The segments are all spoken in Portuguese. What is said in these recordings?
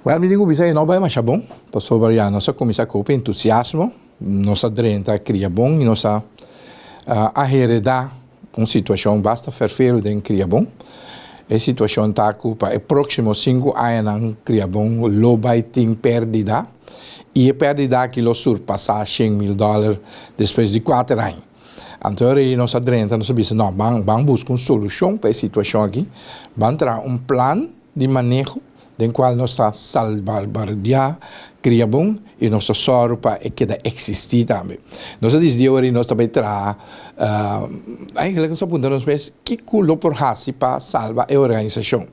Well, mi dico bisogna no vai ma c'è bom, posso variare, non so come sa copi entusiasmo, non sa drenta cria bom, non sa a hereda una situazione basta ferfero den cria bom. E situazione ta culpa e próximo 5 anni cria bom lo vai ting perdida e perdida che lo surpassa $100.000 depois de 4 anni. Então, nós adrenta, nós sabemos, não, vamos buscar uma solução para a situação aqui, vamos ter um plano de manejo, do qual nós estamos salvaguardar, criar bom, e nós só para que existir também. Nós dizemos, nós também terá, eigenlijk nós apontamos mais que culo por hasi para salvar a organização.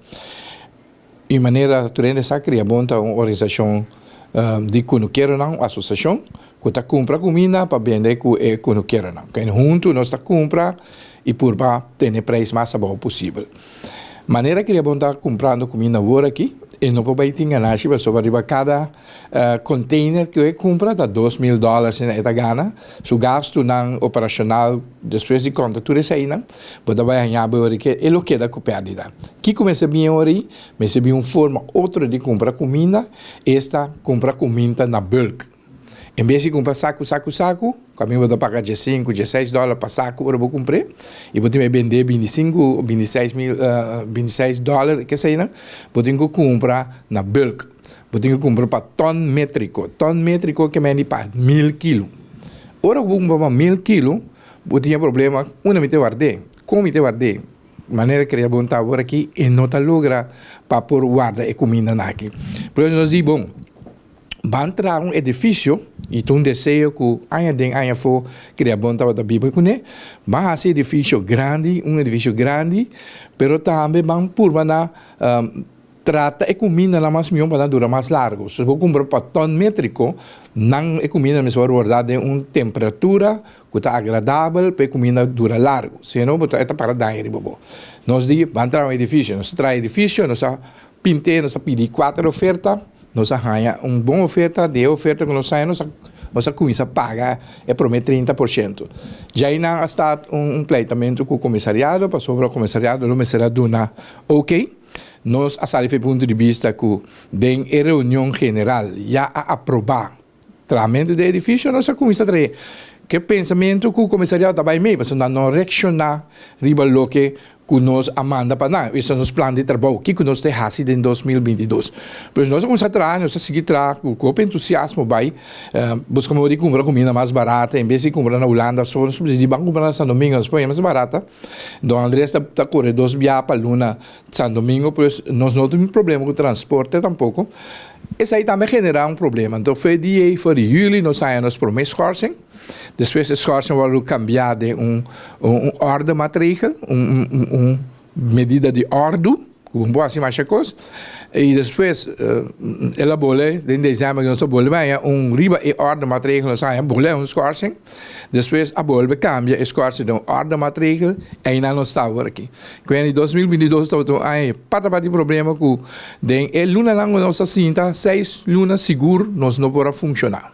De maneira, turende essa criar bom, uma organização de quando quero não, associação, que está compra comida para vender quando quero não. Que junto nós está compra e por para ter preço mais bom possível. Maneira que ele está comprando comida agora aqui, e não pode ter enganar se você vai cada container que ele compra dá $2.000 na Gana, o gasto não operacional depois de conta tudo isso aí não, pode vai ganhar agora que ele queda com perdida. Que começa bem aí, mas bem uma forma outra de comprar comida, esta compra comida na bulk. Em vez de comprar saco, caminho vou pagar $5, $6 para saco, eu vou comprar, e vou me vender $26, que sei não, vou ter que comprar na bulk, vou ter que comprar para ton métrico que me para 1.000 quilos. Ora eu vou comprar 1.000 quilos, vou ter problema, uma me te guardei, como me te guardei, maneira que eu vou estar agora aqui, e não está logra para pôr guarda e comida aqui. Por isso nós dizemos, bom, van entrar um edifício e tu desejo que aia for criar bom da Bíblia com ele, mas esse edifício grande, pero também van por na trata e comida na mais milhão para durar mais largo. Se vou comprar para ton métrico, não é comida mas vai guardar de uma temperatura que está agradável para a comida dura largo. Senão vou estar para dar ele bobo. Nós diz, van entrar um edifício, nós traz edifício, nós pinte, nós pedir 4 ofertas. Nós arranha uma boa oferta, de oferta que nós saímos, nós começa a pagar e promete 30%. Já aí não está um pleitamento com o comissariado, para sobre o comissariado, não me será dona ok. Nós, a sair do ponto de vista que, em reunião general, já a aprovar o tratamento do edifício, nós começa a trazer. Que pensamento que o comissariado vai meio, para não reaccionar riba lo que nós amanda para nada. Esse é o nosso plano de trabalho, que nós temos em 2022. Pois nós vamos atrás, nós vamos seguir atrás, com o entusiasmo, vai, buscamos de comprar comida mais barata, em vez de comprar na Holanda, só nós precisamos de comprar na São Domingo, na Espanha, mais barata. Então, Andrés está correndo 2 viagens para Luna, São Domingo, pois nós não temos problema com o transporte tampouco. Isso aí também genera um problema. Então, foi de julho, nós saímos para uma schorsing. Depois a schorsing vai cambiar de ordem matrícula, medida de ordem, um bom assim mais coisa. E depois, ela bolé, em dezembro, nós bolé, riba e ordem matrícula, nós saímos, bolé, schorsing. Depois, a bolé cambia, a schorsing de ordem matrícula, e ainda não está agora aqui. Quando em 2022, aí, para de problema com, em luna não, nossa cinta, 6 lunas seguro, nós não podemos funcionar.